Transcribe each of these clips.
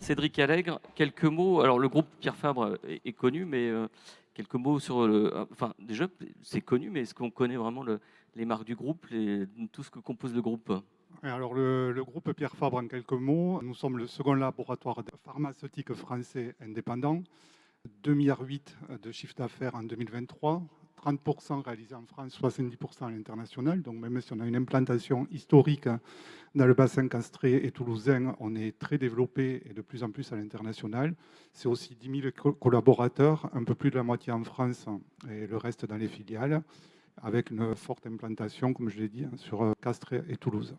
Cédric Allègre, quelques mots. Alors, le groupe Pierre Fabre est connu, mais quelques mots sur le. Enfin, déjà, c'est connu, mais est-ce qu'on connaît vraiment les marques du groupe, tout ce que compose le groupe? Alors le groupe Pierre Fabre, en quelques mots, nous sommes le second laboratoire pharmaceutique français indépendant, 2,8 milliards de chiffre d'affaires en 2023, 30% réalisé en France, 70% à l'international. Donc même si on a une implantation historique dans le bassin castré et toulousain, on est très développé et de plus en plus à l'international. C'est aussi 10 000 collaborateurs, un peu plus de la moitié en France et le reste dans les filiales, avec une forte implantation, comme je l'ai dit, sur Castres et Toulouse.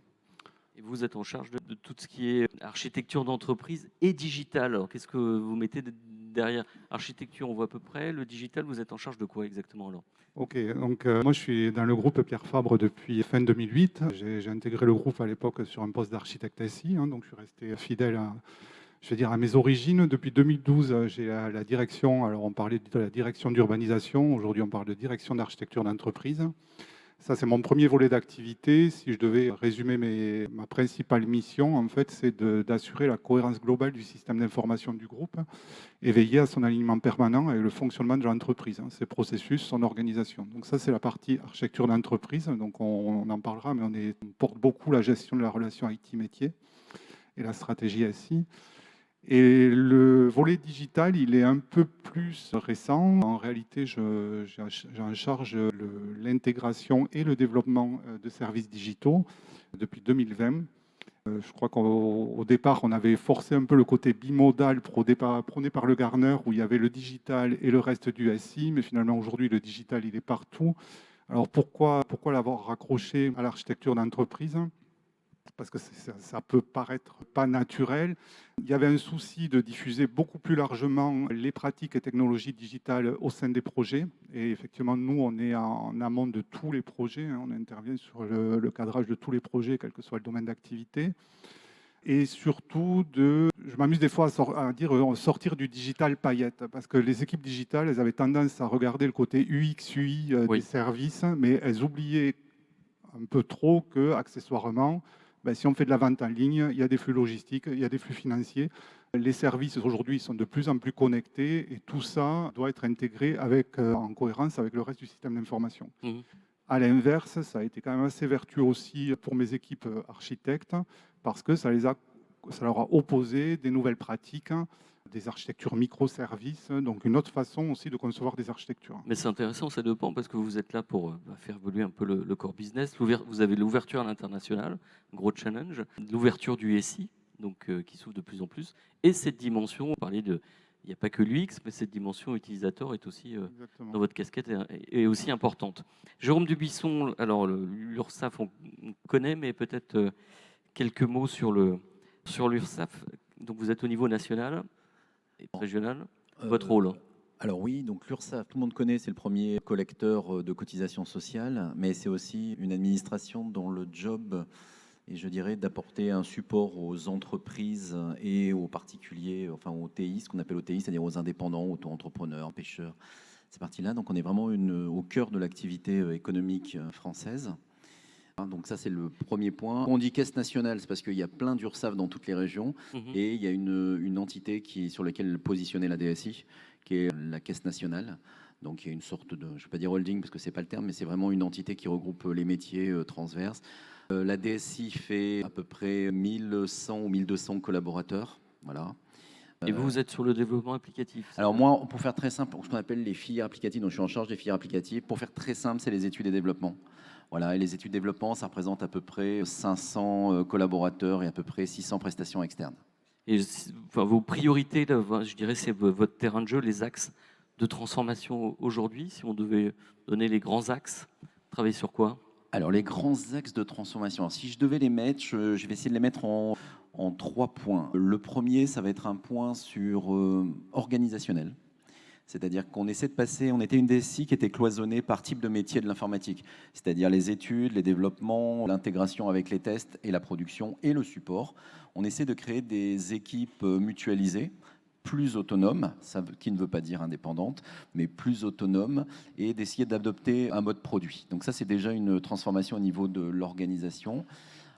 Et vous êtes en charge de tout ce qui est architecture d'entreprise et digital. Alors, qu'est-ce que vous mettez derrière architecture? On voit à peu près. Le digital, vous êtes en charge de quoi exactement alors? Ok, donc moi je suis dans le groupe Pierre Fabre depuis fin 2008. J'ai intégré le groupe à l'époque sur un poste d'architecte SI, donc je suis resté fidèle à mes origines. Depuis 2012, j'ai la direction, alors on parlait de la direction d'urbanisation, aujourd'hui on parle de direction d'architecture d'entreprise. Ça, c'est mon premier volet d'activité. Si je devais résumer ma principale mission, en fait, c'est d'assurer la cohérence globale du système d'information du groupe et veiller à son alignement permanent avec le fonctionnement de l'entreprise, ses processus, son organisation. Donc ça, c'est la partie architecture d'entreprise. Donc on en parlera, mais on porte beaucoup la gestion de la relation IT-métier et la stratégie SI. Et le volet digital, il est un peu plus récent. En réalité, j'ai en charge l'intégration et le développement de services digitaux depuis 2020. Je crois qu'au départ, on avait forcé un peu le côté bimodal prôné par le Gartner, où il y avait le digital et le reste du SI, mais finalement aujourd'hui, le digital, il est partout. Alors pourquoi l'avoir raccroché à l'architecture d'entreprise? Parce que ça peut paraître pas naturel. Il y avait un souci de diffuser beaucoup plus largement les pratiques et technologies digitales au sein des projets. Et effectivement, nous, on est en amont de tous les projets. On intervient sur le cadrage de tous les projets, quel que soit le domaine d'activité. Et surtout, je m'amuse des fois à dire sortir du digital paillette, parce que les équipes digitales, elles avaient tendance à regarder le côté UX, UI des Oui. services, mais elles oubliaient un peu trop que, accessoirement, si on fait de la vente en ligne, il y a des flux logistiques, il y a des flux financiers. Les services aujourd'hui sont de plus en plus connectés et tout ça doit être intégré en cohérence avec le reste du système d'information. Mhm. À l'inverse, ça a été quand même assez vertueux aussi pour mes équipes architectes parce que ça leur a opposé des nouvelles pratiques, des architectures microservices, donc une autre façon aussi de concevoir des architectures. Mais c'est intéressant, ça dépend, parce que vous êtes là pour faire évoluer un peu le core business. Vous avez l'ouverture à l'international, gros challenge, l'ouverture du SI, donc qui s'ouvre de plus en plus, et cette dimension, on parlait de, il n'y a pas que l'UX, mais cette dimension utilisateur est aussi Exactement. dans votre casquette est aussi importante. Jérôme Dubuisson, alors l'URSSAF on connaît, mais peut-être quelques mots sur l'URSSAF. Donc vous êtes au niveau national et régional. Votre Euh, rôle? alors oui, donc l'URSSAF, tout le monde connaît, c'est le premier collecteur de cotisations sociales, mais c'est aussi une administration dont le job est, je dirais, d'apporter un support aux entreprises et aux particuliers, enfin aux TI, ce qu'on appelle aux TI, c'est-à-dire aux indépendants, auto-entrepreneurs, pêcheurs, ces parties-là. Donc on est vraiment au cœur de l'activité économique française. Donc ça, c'est le premier point. Quand on dit caisse nationale, c'est parce qu'il y a plein d'URSSAF dans toutes les régions Mhm. et il y a une entité sur laquelle positionner la DSI, qui est la caisse nationale. Donc il y a une sorte de, je ne vais pas dire holding parce que ce n'est pas le terme, mais c'est vraiment une entité qui regroupe les métiers transverses. La DSI fait à peu près 1100 ou 1200 collaborateurs. Voilà. Et vous êtes sur le développement applicatif, c'est Alors ça? moi, pour faire très simple, ce qu'on appelle les filières applicatives, donc je suis en charge des filières applicatives. Pour faire très simple, c'est les études et développement. Voilà, et les études et développement, ça représente à peu près 500 collaborateurs et à peu près 600 prestations externes. Et enfin, vos priorités, là, je dirais, c'est votre terrain de jeu, les axes de transformation aujourd'hui. Si on devait donner les grands axes, travailler sur quoi? Alors les grands axes de transformation, alors, si je devais les mettre, je vais essayer de les mettre en 3 points. Le premier, ça va être un point sur organisationnel. C'est-à-dire qu'on essaie de passer, on était une DSI qui était cloisonnée par type de métier de l'informatique, c'est-à-dire les études, les développements, l'intégration avec les tests et la production et le support. On essaie de créer des équipes mutualisées, plus autonomes, qui ne veut pas dire indépendantes, mais plus autonomes, et d'essayer d'adopter un mode produit. Donc ça, c'est déjà une transformation au niveau de l'organisation.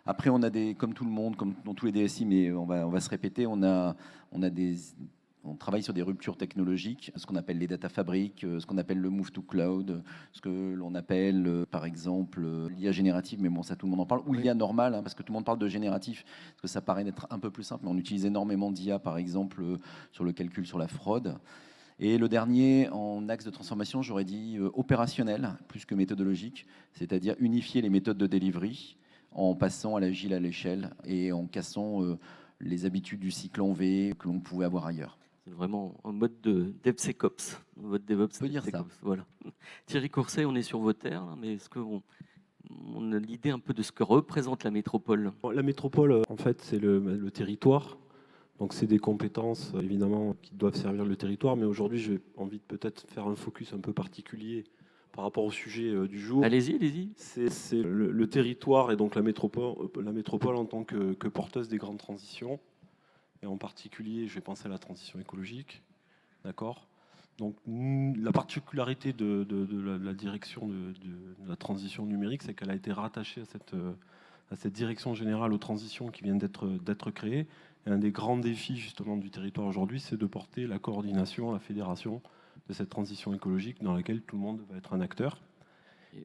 Après, on a comme tout le monde, comme dans tous les DSI, mais on va se répéter, on travaille sur des ruptures technologiques, ce qu'on appelle les data fabrics, ce qu'on appelle le move to cloud, ce que l'on appelle, par exemple, l'IA générative, mais bon, ça tout le monde en parle, ou l'IA normale, hein, parce que tout le monde parle de génératif, parce que ça paraît d'être un peu plus simple, mais on utilise énormément d'IA, par exemple, sur le calcul sur la fraude. Et le dernier, en axe de transformation, j'aurais dit opérationnel, plus que méthodologique, c'est-à-dire unifier les méthodes de delivery en passant à l'agile à l'échelle et en cassant les habitudes du cycle en V que l'on pouvait avoir ailleurs. C'est vraiment un mode de DevSecOps, un mode DevOps. On peut dire ça. Voilà. Thierry Courset, on est sur vos terres, là, mais est-ce qu'on a l'idée un peu de ce que représente la métropole? La métropole, en fait, c'est le territoire. Donc, c'est des compétences, évidemment, qui doivent servir le territoire. Mais aujourd'hui, j'ai envie de peut-être faire un focus un peu particulier par rapport au sujet du jour. Allez-y, allez-y. C'est le territoire et donc la métropole en tant que porteuse des grandes transitions. Et en particulier, je vais penser à la transition écologique. D'accord ? Donc, la particularité de la direction de la transition numérique, c'est qu'elle a été rattachée à cette direction générale aux transitions qui vient d'être créée. Et un des grands défis, justement, du territoire aujourd'hui, c'est de porter la coordination, la fédération de cette transition écologique dans laquelle tout le monde va être un acteur.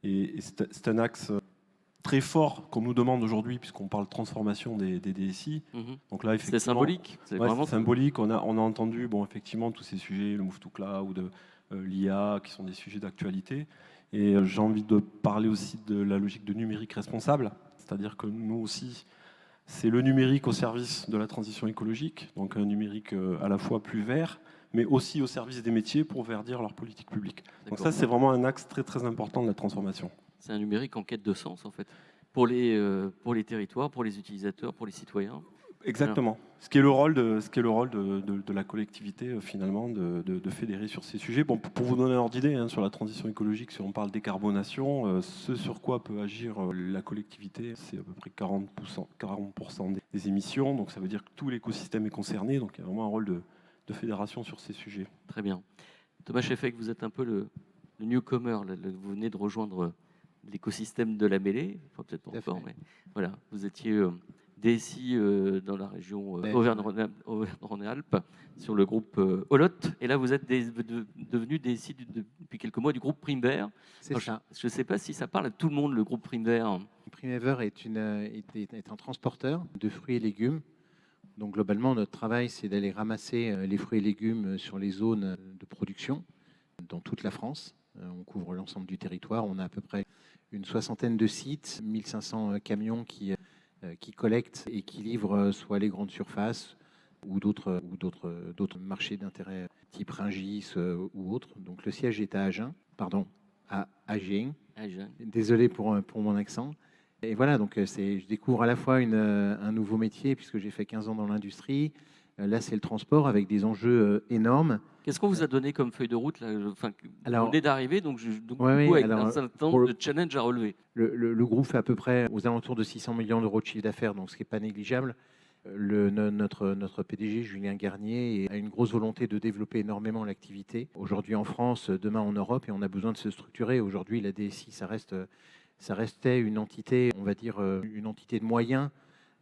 Et c'est un axe très fort qu'on nous demande aujourd'hui, puisqu'on parle transformation des DSI. Donc là, c'est symbolique. C'est vraiment symbolique. On a entendu, bon, effectivement, tous ces sujets, le move to cloud, l'IA, qui sont des sujets d'actualité. Et j'ai envie de parler aussi de la logique de numérique responsable, c'est-à-dire que nous aussi, c'est le numérique au service de la transition écologique, donc un numérique à la fois plus vert, mais aussi au service des métiers pour verdir leur politique publique. Donc ça, c'est vraiment un axe très très important de la transformation. C'est un numérique en quête de sens, en fait, pour les territoires, pour les utilisateurs, pour les citoyens. Exactement. Voilà. Ce qui est le rôle de la collectivité, finalement, de fédérer sur ces sujets. Bon, pour vous donner un ordre d'idée, sur la transition écologique, si on parle décarbonation, ce sur quoi peut agir la collectivité, c'est à peu près 40% des émissions. Donc ça veut dire que tout l'écosystème est concerné. Donc il y a vraiment un rôle de fédération sur ces sujets. Très bien. Thomas Cheffec, vous êtes un peu le newcomer. Vous venez de rejoindre l'écosystème de la mêlée. Enfin, peut-être pas encore, mais voilà. Vous étiez DSI dans la région Auvergne-Rhône-Alpes sur le groupe Olot. Et là, vous êtes devenu DSI depuis quelques mois du groupe Primevert. C'est ça. Je ne sais pas si ça parle à tout le monde, le groupe Primevert. Primevert est un transporteur de fruits et légumes. Donc globalement, notre travail, c'est d'aller ramasser les fruits et légumes sur les zones de production dans toute la France. On couvre l'ensemble du territoire. On a à peu près une soixantaine de sites, 1500 camions qui collectent et qui livrent soit les grandes surfaces ou d'autres marchés d'intérêt type Rungis ou autres. Donc le siège est à Agen. Désolé pour mon accent. Et voilà, donc je découvre à la fois un nouveau métier puisque j'ai fait 15 ans dans l'industrie. Là, c'est le transport avec des enjeux énormes. Qu'est-ce qu'on vous a donné comme feuille de route là, alors, vous venez d'arriver, donc oui, avec un certain nombre de challenges à relever. Le groupe fait à peu près aux alentours de 600 millions d'euros de chiffre d'affaires, donc ce qui n'est pas négligeable. Notre PDG, Julien Garnier, a une grosse volonté de développer énormément l'activité. Aujourd'hui en France, demain en Europe, et on a besoin de se structurer. Aujourd'hui, la DSI, ça restait une entité, on va dire, une entité de moyens.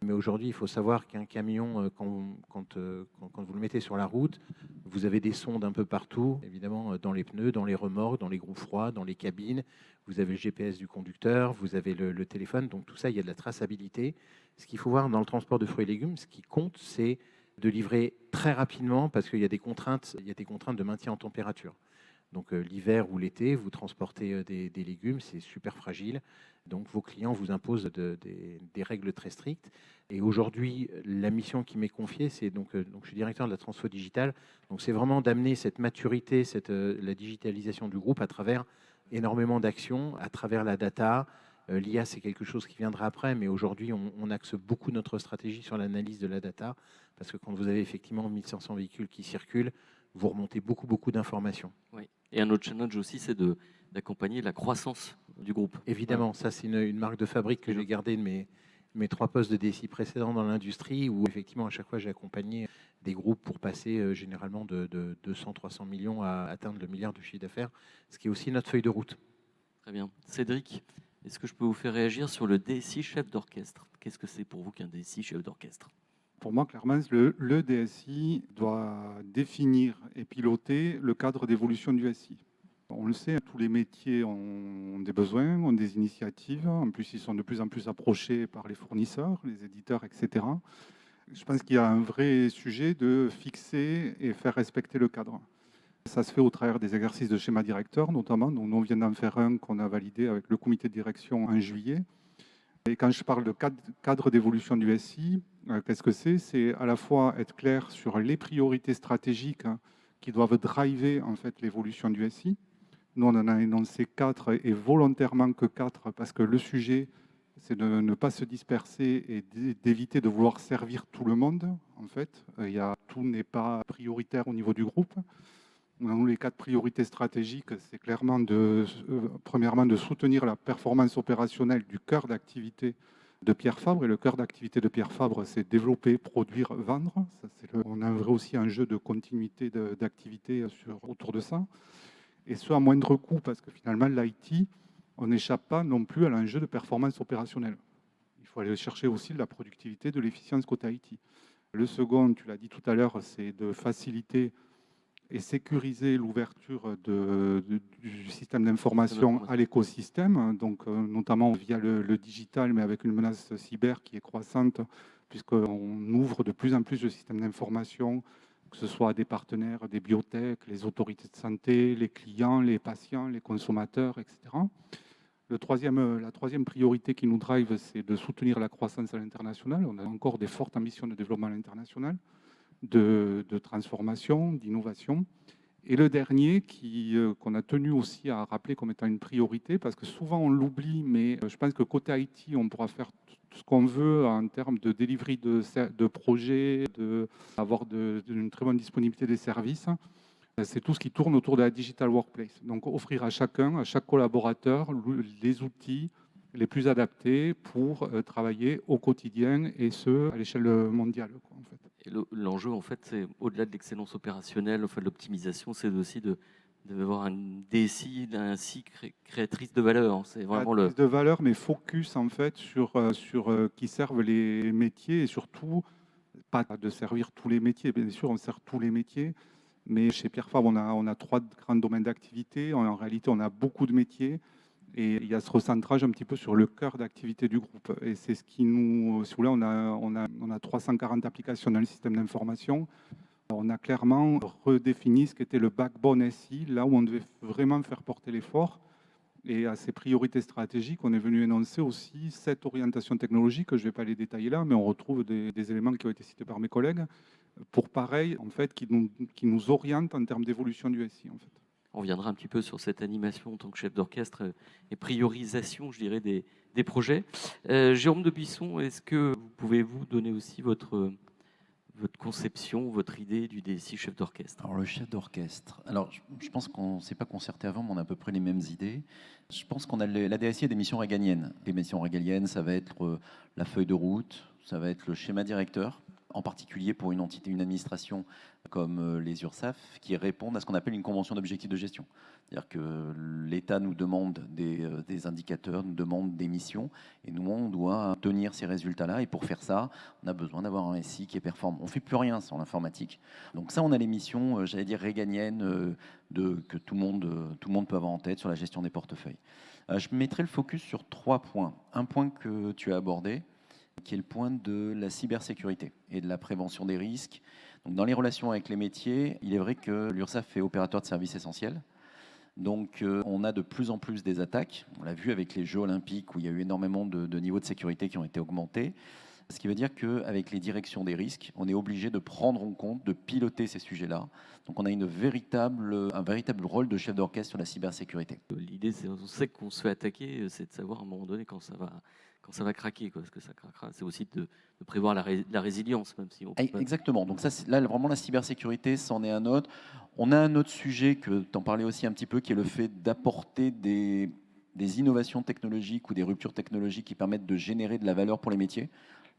Mais aujourd'hui, il faut savoir qu'un camion, quand vous le mettez sur la route, vous avez des sondes un peu partout, évidemment dans les pneus, dans les remorques, dans les groupes froids, dans les cabines. Vous avez le GPS du conducteur, vous avez le téléphone. Donc tout ça, il y a de la traçabilité. Ce qu'il faut voir dans le transport de fruits et légumes, ce qui compte, c'est de livrer très rapidement parce qu'il y a des contraintes de maintien en température. Donc l'hiver ou l'été, vous transportez des légumes, c'est super fragile. Donc vos clients vous imposent des règles très strictes. Et aujourd'hui, la mission qui m'est confiée, c'est donc je suis directeur de la transfo digitale. Donc c'est vraiment d'amener cette maturité, la digitalisation du groupe à travers énormément d'actions, à travers la data. L'IA, c'est quelque chose qui viendra après, mais aujourd'hui, on axe beaucoup notre stratégie sur l'analyse de la data, parce que quand vous avez effectivement 1500 véhicules qui circulent, vous remontez beaucoup d'informations. Oui. Et un autre challenge aussi, c'est d'accompagner la croissance du groupe. Évidemment, ça c'est une marque de fabrique que j'ai gardée de mes 3 postes de DSI précédents dans l'industrie, où effectivement à chaque fois j'ai accompagné des groupes pour passer généralement de 200-300 millions à atteindre le milliard de chiffre d'affaires, ce qui est aussi notre feuille de route. Très bien. Cédric, Est-ce que je peux vous faire réagir sur le DSI chef d'orchestre? Qu'est-ce que c'est pour vous qu'un DSI chef d'orchestre? Pour moi, clairement, le DSI doit définir et piloter le cadre d'évolution du SI. On le sait, tous les métiers ont des besoins, ont des initiatives. En plus, ils sont de plus en plus approchés par les fournisseurs, les éditeurs, etc. Je pense qu'il y a un vrai sujet de fixer et faire respecter le cadre. Ça se fait au travers des exercices de schéma directeur, notamment. Donc, nous, on vient d'en faire un qu'on a validé avec le comité de direction en juillet. Et quand je parle de cadre d'évolution du SI, qu'est-ce que c'est? C'est à la fois être clair sur les priorités stratégiques qui doivent driver en fait, l'évolution du SI. Nous, on en a énoncé 4 et volontairement que 4 parce que le sujet, c'est de ne pas se disperser et d'éviter de vouloir servir tout le monde. En fait, tout n'est pas prioritaire au niveau du groupe. Nous, les 4 priorités stratégiques, c'est clairement premièrement de soutenir la performance opérationnelle du cœur d'activité de Pierre Fabre. Et le cœur d'activité de Pierre Fabre, c'est développer, produire, vendre. On a un vrai aussi un jeu de continuité d'activité autour de ça. Et ce, à moindre coût, parce que finalement, l'IT, on n'échappe pas non plus à l'enjeu de performance opérationnelle. Il faut aller chercher aussi de la productivité, de l'efficience côté IT. Le second, tu l'as dit tout à l'heure, c'est de faciliter et sécuriser l'ouverture du système d'information à l'écosystème, donc notamment via le digital, mais avec une menace cyber qui est croissante, puisqu'on ouvre de plus en plus de systèmes d'information, que ce soit à des partenaires, des biotech, les autorités de santé, les clients, les patients, les consommateurs, etc. La troisième priorité qui nous drive, c'est de soutenir la croissance à l'international. On a encore des fortes ambitions de développement à l'international, de transformation, d'innovation. Et le dernier, qu'on a tenu aussi à rappeler comme étant une priorité, parce que souvent on l'oublie, mais je pense que côté IT, on pourra faire tout ce qu'on veut en termes de delivery de projets, d'avoir une très bonne disponibilité des services. C'est tout ce qui tourne autour de la digital workplace. Donc offrir à chacun, à chaque collaborateur, les outils les plus adaptés pour travailler au quotidien et ce, à l'échelle mondiale, quoi, en fait. Et l'enjeu, en fait, c'est au-delà de l'excellence opérationnelle, enfin, de l'optimisation, c'est aussi d'avoir un DSI, un SI créatrice de valeur. C'est vraiment créatrice de valeur, mais focus en fait sur qui servent les métiers et surtout pas de servir tous les métiers. Bien sûr, on sert tous les métiers, mais chez Pierre Fabre, on a 3 grands domaines d'activité. En réalité, on a beaucoup de métiers. Et il y a ce recentrage un petit peu sur le cœur d'activité du groupe. Et c'est ce qui nous... Si vous voulez, on a 340 applications dans le système d'information. On a clairement redéfini ce qu'était le backbone SI, là où on devait vraiment faire porter l'effort. Et à ces priorités stratégiques, on est venu énoncer aussi 7 orientations technologiques. Je ne vais pas les détailler là, mais on retrouve des éléments qui ont été cités par mes collègues, pour pareil, en fait, qui nous orientent en termes d'évolution du SI, en fait. On reviendra un petit peu sur cette animation en tant que chef d'orchestre et priorisation, je dirais, des projets. Jérôme de Buisson, est-ce que vous pouvez vous donner aussi votre conception, votre idée du DSI chef d'orchestre? Alors le chef d'orchestre, alors je pense qu'on ne s'est pas concerté avant, mais on a à peu près les mêmes idées. Je pense qu'on a la DSI a des missions régaliennes. Les missions régaliennes, ça va être la feuille de route, ça va être le schéma directeur, en particulier pour une entité, une administration comme les URSSAF, qui répondent à ce qu'on appelle une convention d'objectifs de gestion. C'est-à-dire que l'État nous demande des indicateurs, nous demande des missions, et nous, on doit tenir ces résultats-là. Et pour faire ça, on a besoin d'avoir un SI qui est performant. On ne fait plus rien sans l'informatique. Donc ça, on a les missions, j'allais dire, régaliennes, que tout le monde peut avoir en tête sur la gestion des portefeuilles. Je mettrai le focus sur 3 points. Un point que tu as abordé, qui est le point de la cybersécurité et de la prévention des risques. Donc, dans les relations avec les métiers, il est vrai que l'URSSAF est opérateur de services essentiels. Donc, on a de plus en plus des attaques. On l'a vu avec les Jeux Olympiques où il y a eu énormément de niveaux de sécurité qui ont été augmentés. Ce qui veut dire qu'avec les directions des risques, on est obligé de prendre en compte, de piloter ces sujets-là. Donc, on a un véritable rôle de chef d'orchestre sur la cybersécurité. L'idée, c'est on sait qu'on se fait attaquer, c'est de savoir à un moment donné quand ça va craquer, quoi, parce que ça craquera. C'est aussi de prévoir la résilience, même si on peut pas... Exactement. Donc ça, là, vraiment, la cybersécurité, c'en est un autre. On a un autre sujet que tu en parlais aussi un petit peu, qui est le fait d'apporter des innovations technologiques ou des ruptures technologiques qui permettent de générer de la valeur pour les métiers.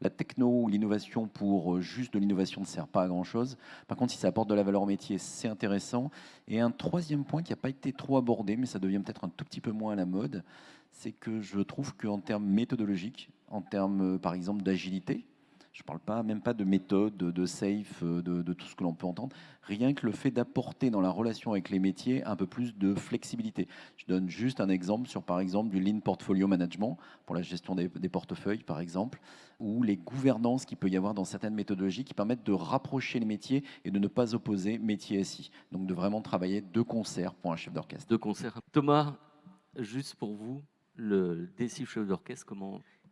La techno ou l'innovation pour juste de l'innovation ne sert pas à grand-chose. Par contre, si ça apporte de la valeur au métier, c'est intéressant. Et un troisième point qui n'a pas été trop abordé, mais ça devient peut-être un tout petit peu moins à la mode, c'est que je trouve qu'en termes méthodologiques, en termes par exemple d'agilité, je ne parle pas, même pas de méthode, de safe, de tout ce que l'on peut entendre. Rien que le fait d'apporter dans la relation avec les métiers un peu plus de flexibilité. Je donne juste un exemple sur, par exemple, du Lean Portfolio Management pour la gestion des portefeuilles, par exemple, ou les gouvernances qu'il peut y avoir dans certaines méthodologies qui permettent de rapprocher les métiers et de ne pas opposer métier et SI. Donc de vraiment travailler de concert pour un chef d'orchestre. De concert. Thomas, juste pour vous, le DSI chef d'orchestre,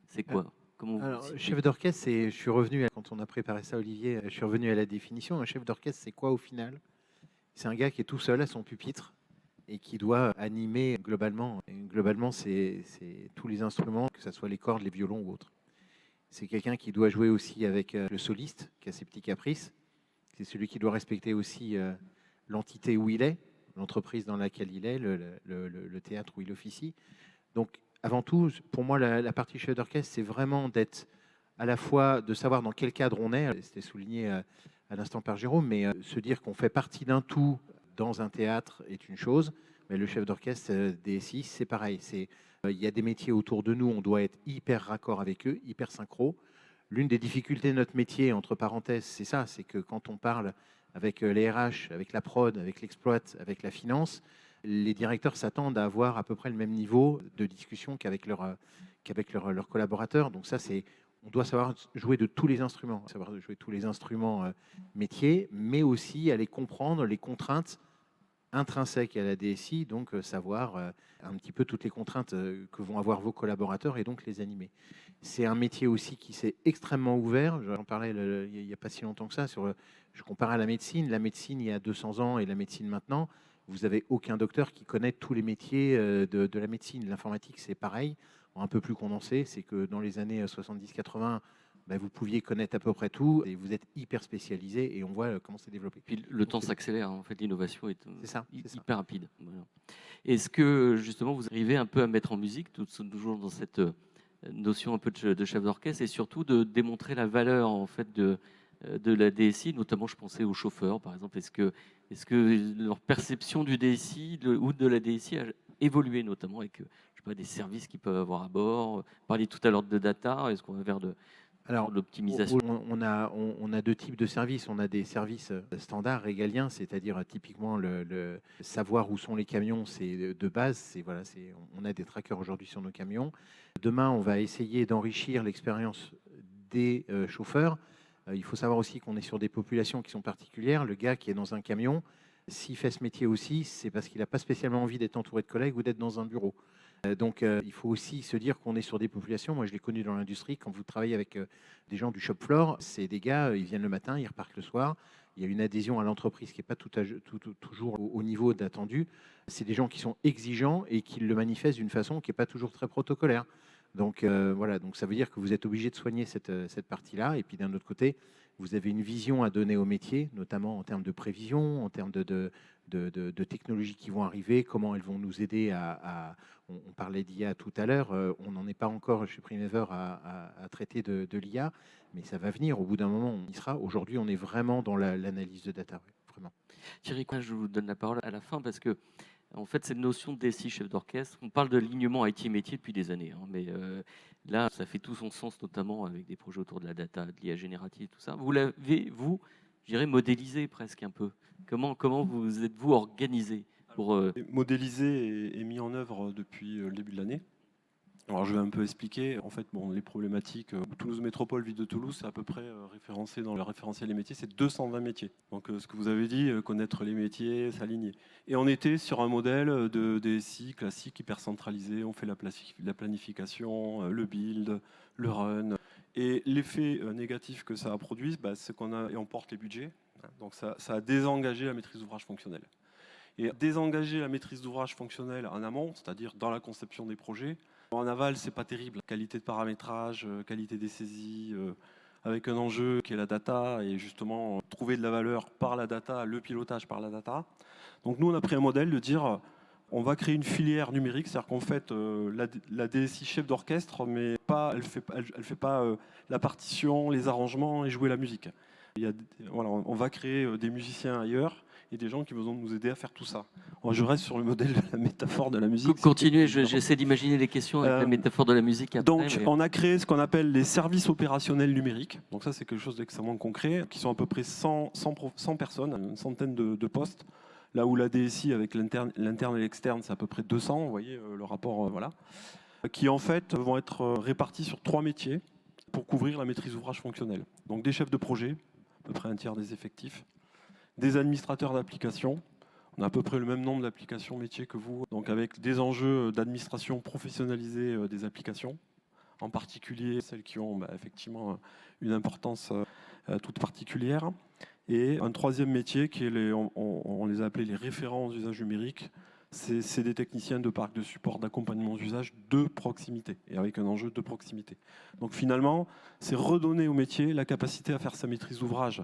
c'est quoi? Comment vous Alors, le situez? chef d'orchestre, je suis revenu, quand on a préparé ça, Olivier, je suis revenu à la définition. Un chef d'orchestre, c'est quoi au final? C'est un gars qui est tout seul à son pupitre et qui doit animer globalement. Et globalement, c'est tous les instruments, que ce soit les cordes, les violons ou autres. C'est quelqu'un qui doit jouer aussi avec le soliste, qui a ses petits caprices. C'est celui qui doit respecter aussi l'entité où il est, l'entreprise dans laquelle il est, le théâtre où il officie. Donc, avant tout, pour moi, la partie chef d'orchestre, c'est vraiment d'être à la fois de savoir dans quel cadre on est. C'était souligné à l'instant par Jérôme, mais se dire qu'on fait partie d'un tout dans un théâtre est une chose. Mais le chef d'orchestre DSI, c'est pareil. Il y a des métiers autour de nous, on doit être hyper raccord avec eux, hyper synchro. L'une des difficultés de notre métier, entre parenthèses, c'est ça, c'est que quand on parle avec les RH, avec la prod, avec l'exploit, avec la finance, les directeurs s'attendent à avoir à peu près le même niveau de discussion qu'avec leurs collaborateurs. Donc ça, on doit savoir jouer de tous les instruments, savoir jouer tous les instruments métiers, mais aussi aller comprendre les contraintes intrinsèques à la DSI, donc savoir un petit peu toutes les contraintes que vont avoir vos collaborateurs et donc les animer. C'est un métier aussi qui s'est extrêmement ouvert. J'en parlais il n'y a pas si longtemps que ça. Je compare à la médecine. La médecine il y a 200 ans et la médecine maintenant. Vous n'avez aucun docteur qui connaît tous les métiers de la médecine. L'informatique, c'est pareil, un peu plus condensé. C'est que dans les années 70-80, vous pouviez connaître à peu près tout et vous êtes hyper spécialisé et on voit comment c'est développé. Puis le temps s'accélère, en fait, l'innovation est hyper rapide. Voilà. Est-ce que justement vous arrivez un peu à mettre en musique, toujours dans cette notion un peu de chef d'orchestre, et surtout de démontrer la valeur en fait de la DSI, notamment je pensais aux chauffeurs par exemple. Est-ce que leur perception du DSI ou de la DSI a évolué, notamment avec des services qu'ils peuvent avoir à bord? Vous parliez tout à l'heure de data, est-ce qu'on va vers l'optimisation? On a deux types de services. On a des services standards, régaliens, c'est-à-dire typiquement le savoir où sont les camions, c'est de base. On a des trackers aujourd'hui sur nos camions. Demain, on va essayer d'enrichir l'expérience des chauffeurs. Il faut savoir aussi qu'on est sur des populations qui sont particulières. Le gars qui est dans un camion, s'il fait ce métier aussi, c'est parce qu'il n'a pas spécialement envie d'être entouré de collègues ou d'être dans un bureau. Donc, il faut aussi se dire qu'on est sur des populations. Moi, je l'ai connu dans l'industrie. Quand vous travaillez avec des gens du shop floor, c'est des gars, ils viennent le matin, ils repartent le soir. Il y a une adhésion à l'entreprise qui n'est pas toujours au niveau d'attendu. C'est des gens qui sont exigeants et qui le manifestent d'une façon qui n'est pas toujours très protocolaire. Donc, donc ça veut dire que vous êtes obligé de soigner cette partie-là. Et puis, d'un autre côté, vous avez une vision à donner au métier, notamment en termes de prévision, en termes de technologies qui vont arriver, comment elles vont nous aider on parlait d'IA tout à l'heure, on n'en est pas encore chez Primever à traiter de l'IA, mais ça va venir. Au bout d'un moment, on y sera. Aujourd'hui, on est vraiment dans l'analyse de data, vraiment. Thierry, je vous donne la parole à la fin parce que, en fait, cette notion de DSI chef d'orchestre, on parle de l'alignement IT métier depuis des années, mais là, ça fait tout son sens, notamment avec des projets autour de la data, de l'IA générative, tout ça. Vous l'avez, je dirais, modélisé presque un peu. Comment vous êtes-vous organisé pour modélisé et mis en œuvre depuis le début de l'année. Alors je vais un peu expliquer. En fait, les problématiques. Toulouse Métropole, ville de Toulouse, c'est à peu près référencé dans le référentiel des métiers, c'est 220 métiers. Donc ce que vous avez dit, connaître les métiers, s'aligner. Et on était sur un modèle de DSI classique, hyper centralisé. On fait la planification, le build, le run. Et l'effet négatif que ça a produit, c'est on porte les budgets. Donc ça a désengagé la maîtrise d'ouvrage fonctionnelle. Et désengager la maîtrise d'ouvrage fonctionnelle en amont, c'est-à-dire dans la conception des projets. En aval, c'est pas terrible. Qualité de paramétrage, qualité des saisies, avec un enjeu qui est la data, et justement trouver de la valeur par la data, le pilotage par la data. Donc nous, on a pris un modèle de dire, on va créer une filière numérique, c'est-à-dire qu'en fait, la DSI chef d'orchestre, mais elle fait pas la partition, les arrangements et jouer la musique. Voilà, on va créer des musiciens ailleurs et des gens qui vont nous aider à faire tout ça. Je reste sur le modèle de la métaphore de la musique. Continuez, j'essaie d'imaginer les questions avec la métaphore de la musique. Après, Donc, on a créé ce qu'on appelle les services opérationnels numériques. Donc ça, c'est quelque chose d'extrêmement concret, qui sont à peu près 100 personnes, une centaine de postes. Là où la DSI, avec l'interne et l'externe, c'est à peu près 200, vous voyez le rapport, voilà. Qui en fait vont être répartis sur 3 métiers pour couvrir la maîtrise d'ouvrage fonctionnelle. Donc des chefs de projet, à peu près un tiers des effectifs, des administrateurs d'applications, on a à peu près le même nombre d'applications métiers que vous, donc avec des enjeux d'administration professionnalisée des applications, en particulier celles qui ont effectivement une importance toute particulière. Et un troisième métier, qui est on les a appelés les référents aux usages numériques, c'est des techniciens de parc de support d'accompagnement d'usage de proximité, et avec un enjeu de proximité. Donc finalement, c'est redonner au métier la capacité à faire sa maîtrise d'ouvrage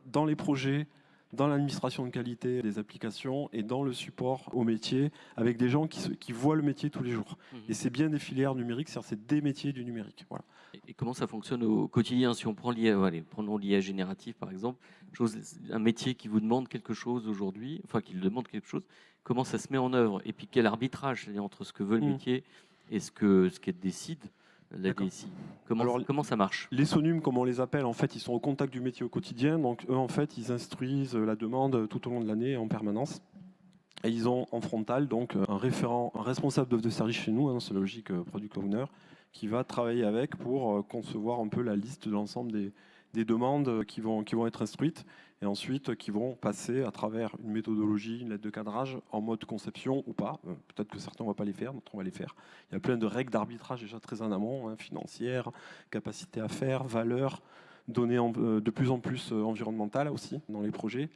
dans les projets, dans l'administration de qualité des applications et dans le support au métier, avec des gens qui voient le métier tous les jours. Et c'est bien des filières numériques, c'est des métiers du numérique. Voilà. Et comment ça fonctionne au quotidien? Si on prend prenons l'IA générative par exemple, un métier qui vous demande quelque chose aujourd'hui, enfin qui demande quelque chose, comment ça se met en œuvre? Et puis quel arbitrage entre ce que veut le métier et ce qu'elle décide la DSI? Comment ça marche? Les SONUM, comme on les appelle, en fait, ils sont au contact du métier au quotidien. Donc eux, en fait, ils instruisent la demande tout au long de l'année en permanence. Et ils ont en frontal donc un référent, un responsable d'offre de service chez nous, c'est la logique Product Owner, qui va travailler avec pour concevoir un peu la liste de l'ensemble des demandes qui vont être instruites et ensuite qui vont passer à travers une méthodologie, une lettre de cadrage en mode conception ou pas. Peut-être que certains ne vont pas les faire, d'autres on va les faire. Il y a plein de règles d'arbitrage déjà très en amont, financières, capacité à faire, valeur, données de plus en plus environnementales aussi dans les projets.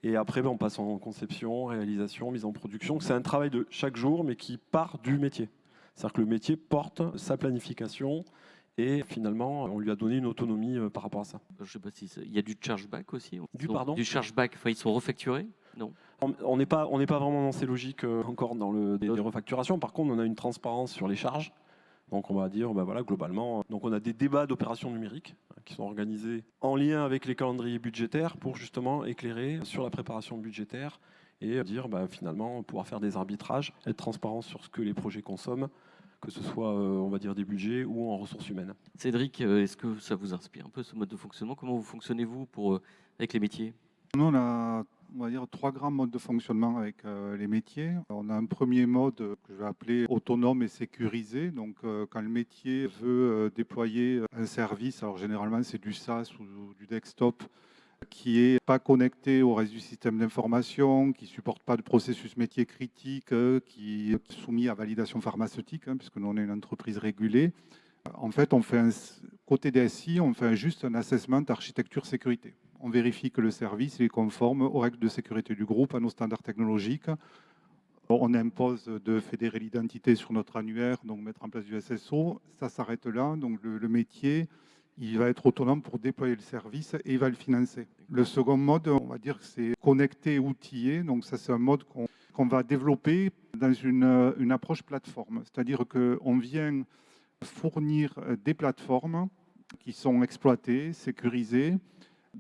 Et après, on passe en conception, réalisation, mise en production. C'est un travail de chaque jour, mais qui part du métier. C'est-à-dire que le métier porte sa planification et finalement, on lui a donné une autonomie par rapport à ça. Je ne sais pas si il y a du chargeback aussi. Du chargeback, ils sont refacturés? Non. On n'est pas vraiment dans ces logiques encore dans des refacturations. Par contre, on a une transparence sur les charges. Donc on va dire, voilà, globalement, donc on a des débats d'opérations numériques qui sont organisés en lien avec les calendriers budgétaires pour justement éclairer sur la préparation budgétaire et dire finalement pouvoir faire des arbitrages, être transparent sur ce que les projets consomment, que ce soit on va dire des budgets ou en ressources humaines. Cédric, est-ce que ça vous inspire un peu ce mode de fonctionnement? Comment vous fonctionnez-vous avec les métiers? Nous, on a, on va dire, 3 grands modes de fonctionnement avec les métiers. On a un premier mode que je vais appeler autonome et sécurisé. Donc, quand le métier veut déployer un service, alors généralement c'est du SaaS ou du desktop, qui n'est pas connecté au reste du système d'information, qui ne supporte pas de processus métier critique, qui est soumis à validation pharmaceutique, puisque nous on est une entreprise régulée. En fait, côté DSI, on fait juste un assessment d'architecture sécurité. On vérifie que le service est conforme aux règles de sécurité du groupe, à nos standards technologiques. On impose de fédérer l'identité sur notre annuaire, donc mettre en place du SSO. Ça s'arrête là. Donc le métier, il va être autonome pour déployer le service et il va le financer. Le second mode, on va dire que c'est connecté, outillé. Donc ça, c'est un mode qu'on va développer dans une approche plateforme. C'est-à-dire qu'on vient fournir des plateformes qui sont exploitées, sécurisées,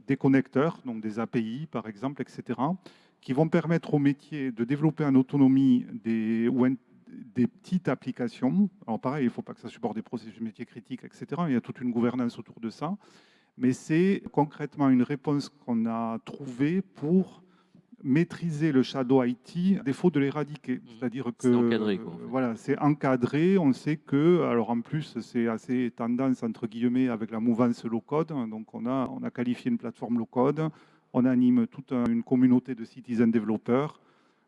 des connecteurs, donc des API par exemple, etc., qui vont permettre aux métiers de développer en autonomie des petites applications. Alors pareil, il ne faut pas que ça supporte des processus métiers critiques, etc. Il y a toute une gouvernance autour de ça. Mais c'est concrètement une réponse qu'on a trouvée pour maîtriser le shadow IT à défaut de l'éradiquer. C'est-à-dire que c'est encadré, quoi, en fait. Voilà, c'est encadré. On sait que, alors en plus, c'est assez tendance entre guillemets avec la mouvance low-code. Donc on a qualifié une plateforme low-code. On anime toute une communauté de citizen développeurs.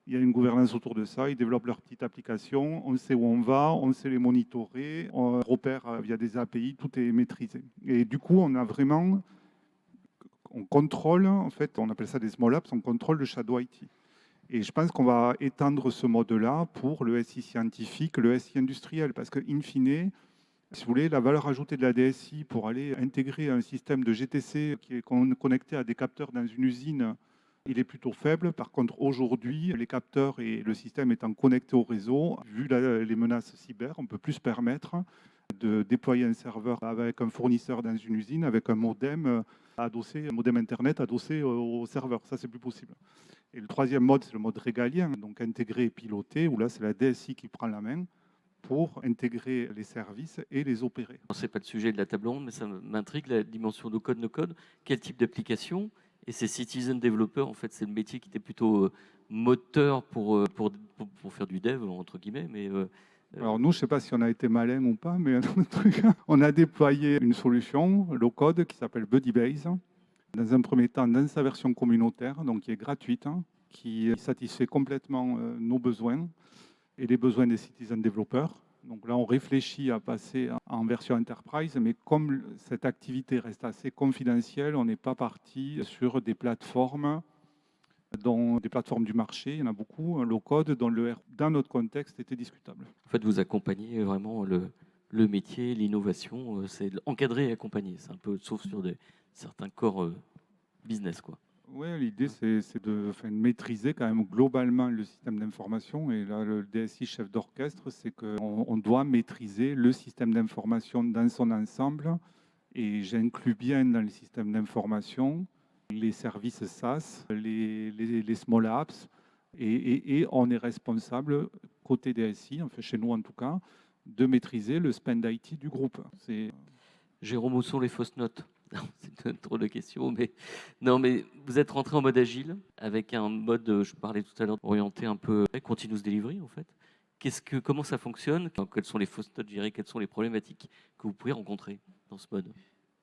Il y a une gouvernance autour de ça. Ils développent leur petite application. On sait où on va, on sait les monitorer. On repère via des API. Tout est maîtrisé. Et du coup, on contrôle, en fait, on appelle ça des small apps, on contrôle le shadow IT. Et je pense qu'on va étendre ce mode-là pour le SI scientifique, le SI industriel, parce que, in fine, si vous voulez, la valeur ajoutée de la DSI pour aller intégrer un système de GTC qui est connecté à des capteurs dans une usine il est plutôt faible. Par contre, aujourd'hui, les capteurs et le système étant connectés au réseau, vu les menaces cyber, on peut plus se permettre de déployer un serveur avec un fournisseur dans une usine, avec un modem adossé, un modem Internet adossé au serveur. Ça, c'est plus possible. Et le troisième mode, c'est le mode régalien, donc intégré et piloté, où là, c'est la DSI qui prend la main pour intégrer les services et les opérer. Ce n'est pas le sujet de la table ronde, mais ça m'intrigue, la dimension no code, no code. Quel type d'application? Et ces citizen développeurs, en fait, c'est le métier qui était plutôt moteur pour faire du dev, entre guillemets. Mais, alors nous, je ne sais pas si on a été malin ou pas, mais on a déployé une solution low-code qui s'appelle BuddyBase, dans un premier temps dans sa version communautaire, donc qui est gratuite, qui satisfait complètement nos besoins et les besoins des citizen développeurs. Donc là, on réfléchit à passer en version enterprise, mais comme cette activité reste assez confidentielle, on n'est pas parti sur des plateformes, dont des plateformes du marché, il y en a beaucoup, low code, dont dans notre contexte était discutable. en fait, vous accompagnez vraiment le métier, l'innovation, c'est encadrer et accompagner. C'est un peu, sauf sur certains corps business, quoi. Oui, l'idée, c'est de maîtriser quand même globalement le système d'information. Et là, le DSI chef d'orchestre, c'est qu'on doit maîtriser le système d'information dans son ensemble. Et j'inclus bien dans le système d'information les services SaaS, les small apps. Et on est responsable, côté DSI, enfin chez nous en tout cas, de maîtriser le spend IT du groupe. Jérôme, où sont les fausses notes? C'est trop de questions, mais non, mais vous êtes rentré en mode agile avec un mode, je parlais tout à l'heure, orienté un peu continuous delivery en fait. Comment ça fonctionne? Quelles sont les fausses notes, je dirais, quelles sont les problématiques que vous pouvez rencontrer dans ce mode?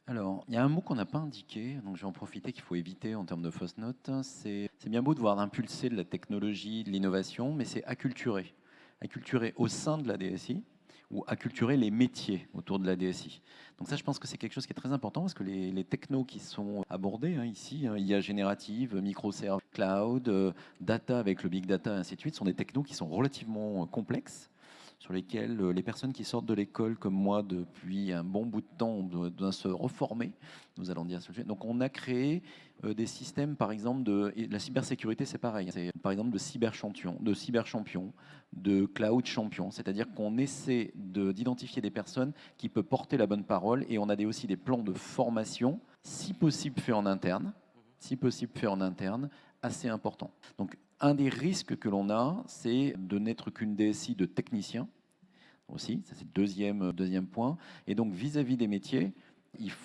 Alors, il y a un mot qu'on n'a pas indiqué, donc je vais en profiter qu'il faut éviter en termes de fausses notes. C'est bien beau de voir impulser de la technologie, de l'innovation, mais c'est acculturer. Acculturer au sein de la DSI ou acculturer les métiers autour de la DSI. Donc ça, je pense que c'est quelque chose qui est très important parce que les technos qui sont abordés ici, IA générative, microservices, cloud, data avec le big data, et ainsi de suite, sont des technos qui sont relativement complexes, sur lesquels les personnes qui sortent de l'école comme moi depuis un bon bout de temps doivent se reformer. Nous allons dire ce sujet. Donc on a créé des systèmes, par exemple, et la cybersécurité, c'est pareil. C'est par exemple de cyberchampions, de cloud champions. C'est-à-dire qu'on essaie d'identifier des personnes qui peuvent porter la bonne parole et on a aussi des plans de formation, si possible fait en interne, assez important. Donc, un des risques que l'on a, c'est de n'être qu'une DSI de techniciens aussi. Ça, c'est le deuxième point. Et donc, vis-à-vis des métiers,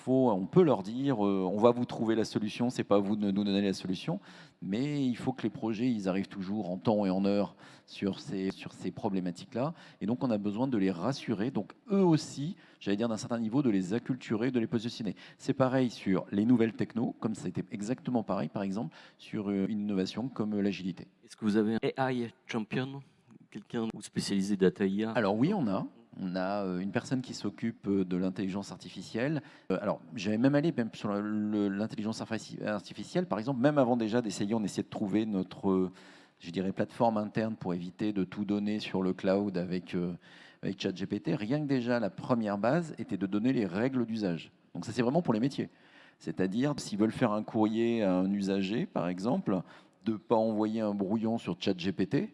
on peut leur dire, on va vous trouver la solution, c'est pas à vous de nous donner la solution, mais il faut que les projets, ils arrivent toujours en temps et en heure sur ces problématiques-là. Et donc, on a besoin de les rassurer. Donc, eux aussi, j'allais dire d'un certain niveau, de les acculturer, de les positionner. C'est pareil sur les nouvelles technos, comme ça a été exactement pareil, par exemple, sur une innovation comme l'agilité. Est-ce que vous avez un AI champion, quelqu'un spécialisé data IA? Alors oui, on a une personne qui s'occupe de l'intelligence artificielle. Alors, j'avais même allé sur l'intelligence artificielle, par exemple, même avant déjà d'essayer, on essayait de trouver notre, je dirais, plateforme interne pour éviter de tout donner sur le cloud avec ChatGPT. Rien que déjà, la première base était de donner les règles d'usage. Donc ça, c'est vraiment pour les métiers. C'est-à-dire, s'ils veulent faire un courrier à un usager, par exemple, de ne pas envoyer un brouillon sur ChatGPT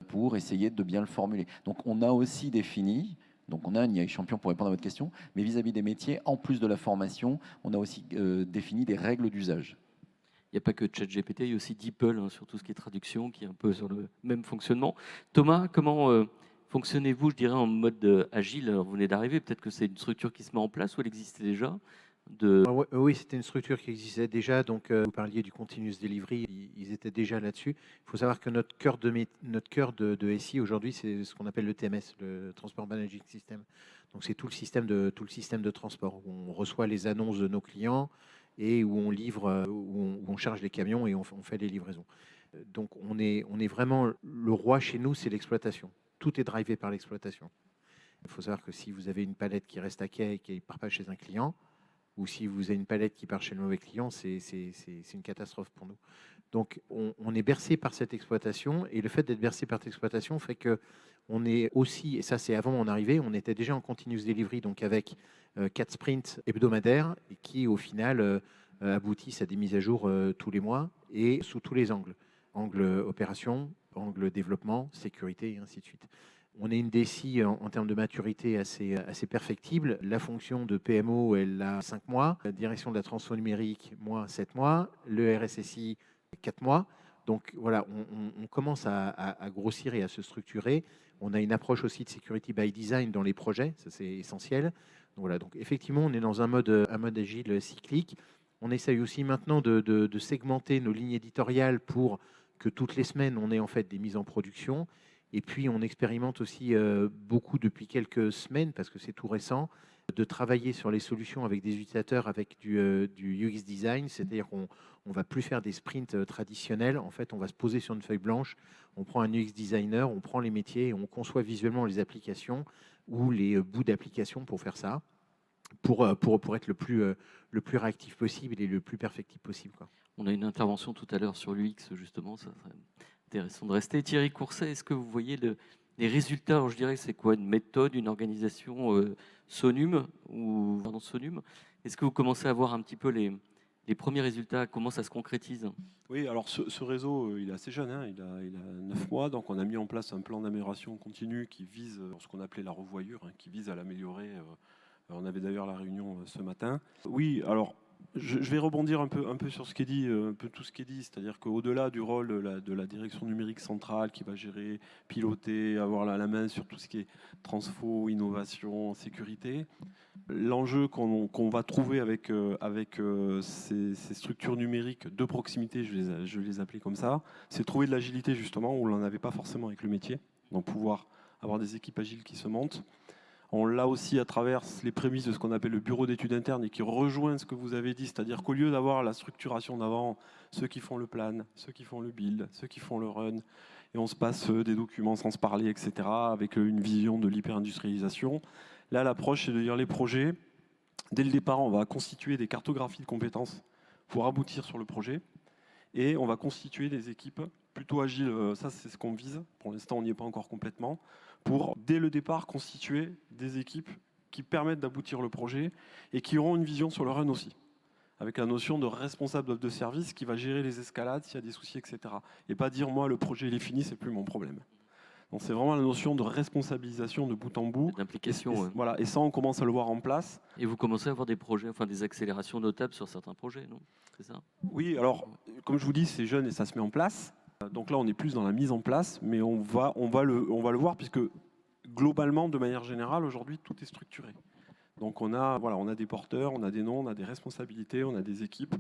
pour essayer de bien le formuler. Donc, on a aussi défini, donc on a un AI champion pour répondre à votre question, mais vis-à-vis des métiers, en plus de la formation, on a aussi défini des règles d'usage. Il n'y a pas que ChatGPT, il y a aussi DeepL, sur tout ce qui est traduction, qui est un peu sur le même fonctionnement. Thomas, comment fonctionnez-vous, je dirais, en mode agile? Alors, vous venez d'arriver, peut-être que c'est une structure qui se met en place ou elle existait déjà? Oui, c'était une structure qui existait déjà. Donc, vous parliez du continuous delivery, ils étaient déjà là-dessus. Il faut savoir que notre cœur de SI aujourd'hui, c'est ce qu'on appelle le TMS, le Transport Management System. Donc, c'est tout le système de transport où on reçoit les annonces de nos clients et où on livre, où on charge les camions et on fait les livraisons. Donc, on est vraiment le roi chez nous, c'est l'exploitation. Tout est drivé par l'exploitation. Il faut savoir que si vous avez une palette qui reste à quai et qui ne part pas chez un client, ou si vous avez une palette qui part chez le mauvais client, c'est une catastrophe pour nous. Donc, on est bercé par cette exploitation, et le fait d'être bercé par cette exploitation fait qu'on est aussi, et ça c'est avant mon arrivée, on était déjà en continuous delivery, donc avec 4 sprints hebdomadaires, et qui au final aboutissent à des mises à jour tous les mois et sous tous les angles. Angle opération, angle développement, sécurité et ainsi de suite. On est une DSI en termes de maturité assez perfectible. La fonction de PMO, elle a 5 mois. La direction de la transformation numérique, moi, 7 mois. Le RSSI, 4 mois. Donc voilà, on commence à grossir et à se structurer. On a une approche aussi de security by design dans les projets, ça c'est essentiel. Donc voilà, donc effectivement, on est dans un mode agile cyclique. On essaye aussi maintenant de segmenter nos lignes éditoriales pour que toutes les semaines, on ait en fait des mises en production. Et puis, on expérimente aussi beaucoup depuis quelques semaines, parce que c'est tout récent, de travailler sur les solutions avec des utilisateurs avec du UX design, c'est-à-dire qu'on ne va plus faire des sprints traditionnels. En fait, on va se poser sur une feuille blanche, on prend un UX designer, on prend les métiers et on conçoit visuellement les applications ou les bouts d'applications pour faire ça, pour être le plus réactif possible et le plus perfectible possible, quoi. On a une intervention tout à l'heure sur l'UX, justement, ça serait intéressant de rester. Thierry Courset, est-ce que vous voyez les résultats? Alors, je dirais, c'est quoi une méthode, une organisation Sonum ou pardon, Sonum? Est-ce que vous commencez à voir un petit peu les premiers résultats, comment ça se concrétise? Oui, alors ce réseau, il est assez jeune, hein, il a 9 mois, donc on a mis en place un plan d'amélioration continue qui vise ce qu'on appelait la revoyure, hein, qui vise à l'améliorer. On avait d'ailleurs la réunion ce matin. Oui, alors je vais rebondir un peu sur ce qui est dit, un peu tout ce qui est dit, c'est-à-dire qu'au-delà du rôle de la direction numérique centrale qui va gérer, piloter, avoir la main sur tout ce qui est transfo, innovation, sécurité, l'enjeu qu'on va trouver avec ces structures numériques de proximité, je les appelais comme ça, c'est trouver de l'agilité justement où on n'en avait pas forcément avec le métier, donc pouvoir avoir des équipes agiles qui se montent. On l'a aussi à travers les prémices de ce qu'on appelle le bureau d'études internes et qui rejoint ce que vous avez dit, c'est-à-dire qu'au lieu d'avoir la structuration d'avant, ceux qui font le plan, ceux qui font le build, ceux qui font le run, et on se passe des documents sans se parler, etc., avec une vision de l'hyper-industrialisation. Là, l'approche, c'est de dire les projets. Dès le départ, on va constituer des cartographies de compétences pour aboutir sur le projet. Et on va constituer des équipes plutôt agiles, ça c'est ce qu'on vise, pour l'instant on n'y est pas encore complètement, pour dès le départ constituer des équipes qui permettent d'aboutir le projet et qui auront une vision sur le run aussi, avec la notion de responsable de service qui va gérer les escalades s'il y a des soucis, etc. Et pas dire moi le projet il est fini, c'est plus mon problème. Donc c'est vraiment la notion de responsabilisation de bout en bout. D'implication. Ouais. Voilà, et ça on commence à le voir en place. Et vous commencez à avoir des projets, enfin des accélérations notables sur certains projets, non? C'est ça? Oui, alors comme je vous dis, c'est jeune et ça se met en place. Donc là, on est plus dans la mise en place, mais on va le voir puisque globalement, de manière générale, aujourd'hui, tout est structuré. Donc on a des porteurs, on a des noms, on a des responsabilités, on a des équipes.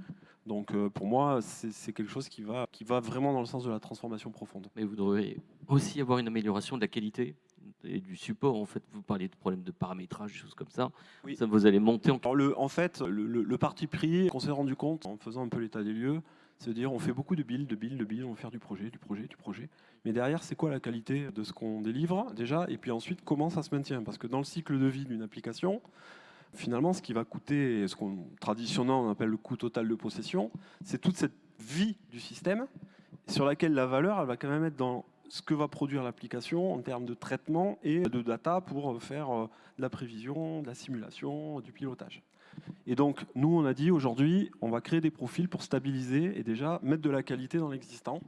Donc pour moi, c'est quelque chose qui va vraiment dans le sens de la transformation profonde. Mais vous devriez aussi avoir une amélioration de la qualité et du support. En fait, vous parliez de problèmes de paramétrage, des choses comme ça. Oui. Ça, vous allez monter en... Alors le parti pris qu'on s'est rendu compte en faisant un peu l'état des lieux, c'est de dire on fait beaucoup de build, on va faire du projet. Mais derrière, c'est quoi la qualité de ce qu'on délivre déjà? Et puis ensuite, comment ça se maintient? Parce que dans le cycle de vie d'une application, finalement, ce qui va coûter, ce qu'on traditionnellement on appelle le coût total de possession, c'est toute cette vie du système sur laquelle la valeur, elle va quand même être dans ce que va produire l'application en termes de traitement et de data pour faire de la prévision, de la simulation, du pilotage. Et donc, nous, on a dit aujourd'hui, on va créer des profils pour stabiliser et déjà mettre de la qualité dans l'existant.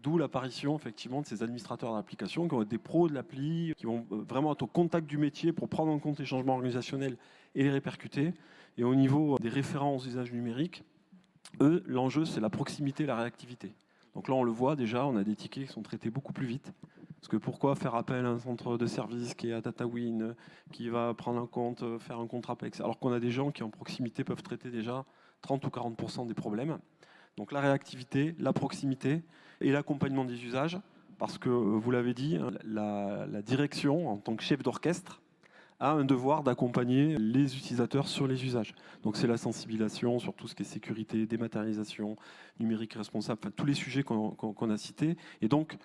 D'où l'apparition, effectivement, de ces administrateurs d'applications qui vont être des pros de l'appli, qui vont vraiment être au contact du métier pour prendre en compte les changements organisationnels et les répercuter. Et au niveau des référents aux usages numériques, eux, l'enjeu, c'est la proximité et la réactivité. Donc là, on le voit déjà, on a des tickets qui sont traités beaucoup plus vite. Parce que pourquoi faire appel à un centre de service qui est à DataWin, qui va prendre en compte, faire un contrat avec, alors qu'on a des gens qui en proximité peuvent traiter déjà 30 ou 40% des problèmes. Donc la réactivité, la proximité et l'accompagnement des usages, parce que vous l'avez dit, la direction en tant que chef d'orchestre a un devoir d'accompagner les utilisateurs sur les usages. Donc c'est la sensibilisation sur tout ce qui est sécurité, dématérialisation, numérique responsable, enfin, tous les sujets qu'on a cités. Et donc,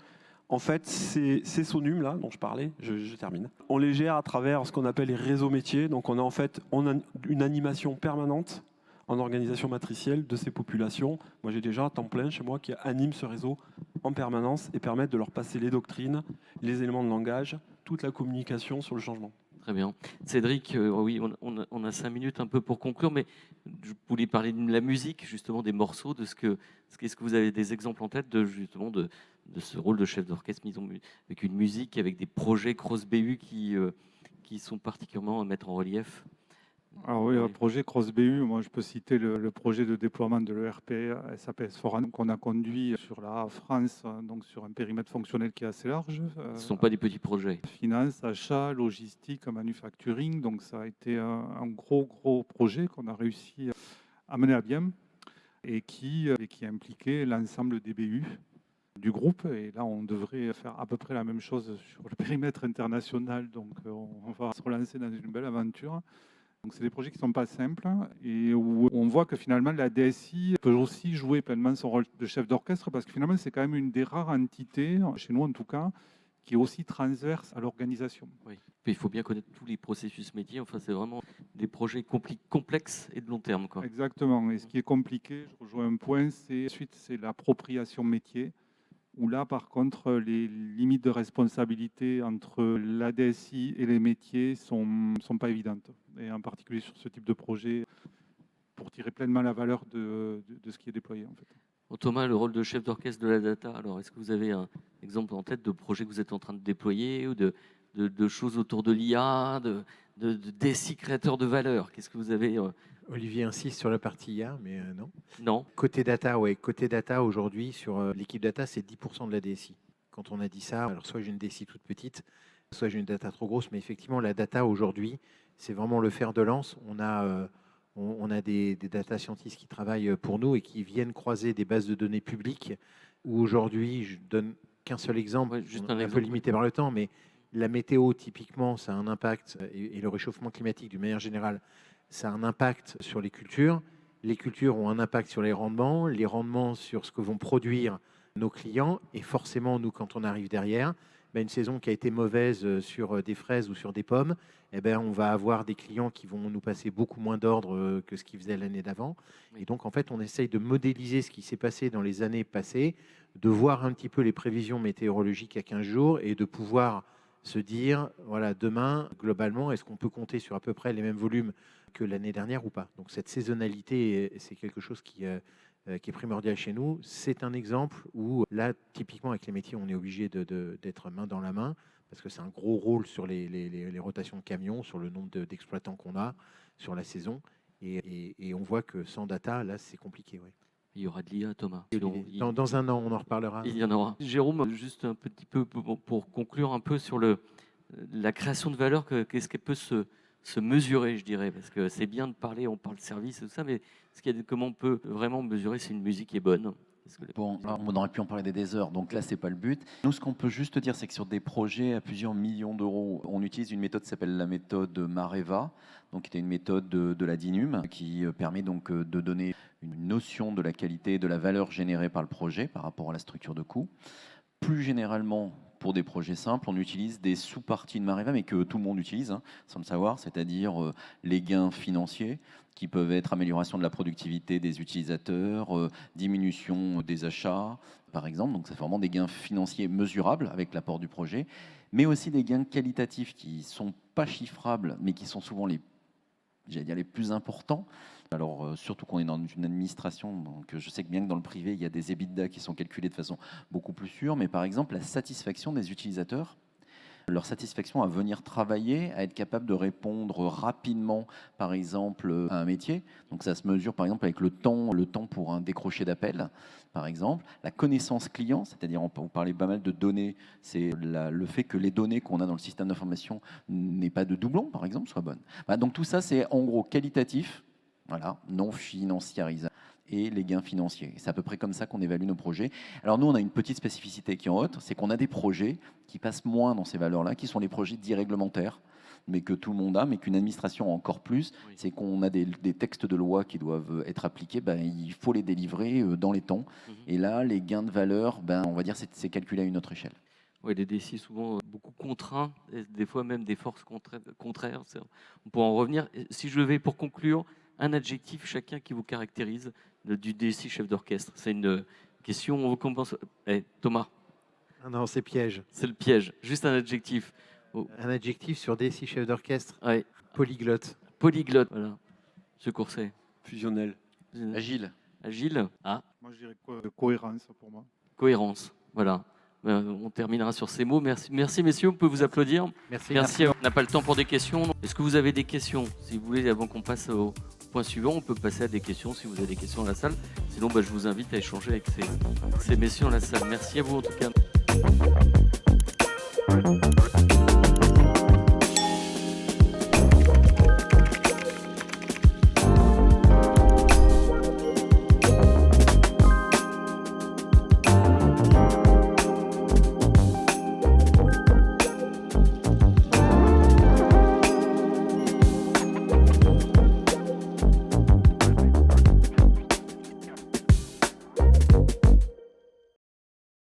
en fait, ces Sonum là dont je parlais, je termine. On les gère à travers ce qu'on appelle les réseaux métiers. Donc on a une animation permanente en organisation matricielle de ces populations. Moi j'ai déjà un temps plein chez moi qui anime ce réseau en permanence et permettent de leur passer les doctrines, les éléments de langage, toute la communication sur le changement. Très bien. Cédric, oui, on a 5 minutes un peu pour conclure, mais je voulais parler de la musique, justement, des morceaux, est-ce que vous avez des exemples en tête justement de ce rôle de chef d'orchestre avec une musique, avec des projets Cross BU qui sont particulièrement à mettre en relief? Alors oui, le projet Cross BU, moi je peux citer le projet de déploiement de l'ERP SAP S/4HANA qu'on a conduit sur la France, donc sur un périmètre fonctionnel qui est assez large. Ce ne sont pas des petits projets. Finance, achat, logistique, manufacturing. Donc ça a été un gros projet qu'on a réussi à mener à bien et qui impliquait l'ensemble des BU du groupe. Et là, on devrait faire à peu près la même chose sur le périmètre international. Donc on va se relancer dans une belle aventure. Donc c'est des projets qui ne sont pas simples et où on voit que finalement la DSI peut aussi jouer pleinement son rôle de chef d'orchestre parce que finalement c'est quand même une des rares entités, chez nous en tout cas, qui est aussi transverse à l'organisation. Oui. Puis il faut bien connaître tous les processus métiers. Enfin, c'est vraiment des projets complexes et de long terme, quoi. Exactement. Et ce qui est compliqué, je rejoins un point, c'est l'appropriation métier. Où là, par contre, les limites de responsabilité entre la DSI et les métiers sont pas évidentes. Et en particulier sur ce type de projet, pour tirer pleinement la valeur de ce qui est déployé, en fait. Thomas, le rôle de chef d'orchestre de la data, alors est-ce que vous avez un exemple en tête de projet que vous êtes en train de déployer ou de choses autour de l'IA, de DSI créateurs de valeur? Qu'est-ce que vous avez Olivier insiste sur la partie IA, mais non. Non. Côté data, ouais. Côté data, aujourd'hui, sur l'équipe data, c'est 10% de la DSI. Quand on a dit ça, alors soit j'ai une DSI toute petite, soit j'ai une data trop grosse, mais effectivement, la data aujourd'hui, c'est vraiment le fer de lance. On a des data scientists qui travaillent pour nous et qui viennent croiser des bases de données publiques où aujourd'hui, je donne qu'un seul exemple, Ouais, juste un peu limité par le temps, mais la météo, typiquement, ça a un impact, et le réchauffement climatique, d'une manière générale, ça a un impact sur les cultures. Les cultures ont un impact sur les rendements sur ce que vont produire nos clients. Et forcément, nous, quand on arrive derrière, une saison qui a été mauvaise sur des fraises ou sur des pommes, on va avoir des clients qui vont nous passer beaucoup moins d'ordres que ce qu'ils faisaient l'année d'avant. Oui. Et donc, en fait, on essaye de modéliser ce qui s'est passé dans les années passées, de voir un petit peu les prévisions météorologiques à 15 jours et de pouvoir se dire, voilà, demain, globalement, est-ce qu'on peut compter sur à peu près les mêmes volumes que l'année dernière ou pas? Donc cette saisonnalité, c'est quelque chose qui est primordial chez nous. C'est un exemple où, là, typiquement, avec les métiers, on est obligé d'être main dans la main, parce que c'est un gros rôle sur les rotations de camions, sur le nombre d'exploitants qu'on a, sur la saison. Et on voit que sans data, là, c'est compliqué. Ouais. Il y aura de l'IA, Thomas. Dans un an, on en reparlera. Il y en aura. Jérôme, juste un petit peu pour conclure un peu sur la création de valeur, qu'est-ce qu'elle peut se mesurer, je dirais, parce que c'est bien de parler, on parle service et tout ça, mais comment on peut vraiment mesurer si une musique est bonne? Bon, on aurait pu en parler des heures, donc là, c'est pas le but. Nous, ce qu'on peut juste dire, c'est que sur des projets à plusieurs millions d'euros, on utilise une méthode qui s'appelle la méthode Mareva, donc qui était une méthode de la DINUM, qui permet donc de donner une notion de la qualité et de la valeur générée par le projet par rapport à la structure de coût. Plus généralement, pour des projets simples, on utilise des sous-parties de Mareva, mais que tout le monde utilise, sans le savoir, c'est-à-dire les gains financiers, qui peuvent être amélioration de la productivité des utilisateurs, diminution des achats, par exemple. Donc, ça fait vraiment des gains financiers mesurables avec l'apport du projet, mais aussi des gains qualitatifs qui ne sont pas chiffrables, mais qui sont souvent les plus importants. Alors, surtout qu'on est dans une administration, donc je sais que bien que dans le privé, il y a des EBITDA qui sont calculés de façon beaucoup plus sûre, mais par exemple, la satisfaction des utilisateurs, leur satisfaction à venir travailler, à être capable de répondre rapidement, par exemple, à un métier. Donc ça se mesure, par exemple, avec le temps pour un décroché d'appel, par exemple. La connaissance client, c'est-à-dire, on parlait pas mal de données, c'est le fait que les données qu'on a dans le système d'information n'aient pas de doublons, par exemple, soient bonnes. Donc tout ça, c'est en gros qualitatif, voilà, non financiarisable, et les gains financiers. C'est à peu près comme ça qu'on évalue nos projets. Alors nous, on a une petite spécificité qui est en haute, c'est qu'on a des projets qui passent moins dans ces valeurs-là, qui sont les projets dits réglementaires, mais que tout le monde a, mais qu'une administration a encore plus. Oui. C'est qu'on a des textes de loi qui doivent être appliqués, il faut les délivrer dans les temps. Et là, les gains de valeur, on va dire, c'est calculé à une autre échelle. Oui, les décis souvent beaucoup contraints, et des fois même des forces contraires. On pourra en revenir. Si je vais, pour conclure, un adjectif chacun qui vous caractérise du DSI chef d'orchestre. C'est une question, on commence. Thomas. Non, c'est piège. C'est le piège. Juste un adjectif. Un adjectif sur DSI chef d'orchestre, Ouais. polyglotte. Polyglotte, voilà. Ce Courset. Fusionnel. Agile. Agile. Ah, Moi, je dirais cohérence pour moi. cohérence. Voilà. On terminera sur ces mots. Merci, merci messieurs, on peut vous applaudir. Merci. Merci. On n'a pas le temps pour des questions. Est-ce que vous avez des questions? Si vous voulez, avant qu'on passe au point suivant, on peut passer à des questions si vous avez des questions dans la salle. Sinon, je vous invite à échanger avec ces messieurs dans la salle. Merci à vous en tout cas.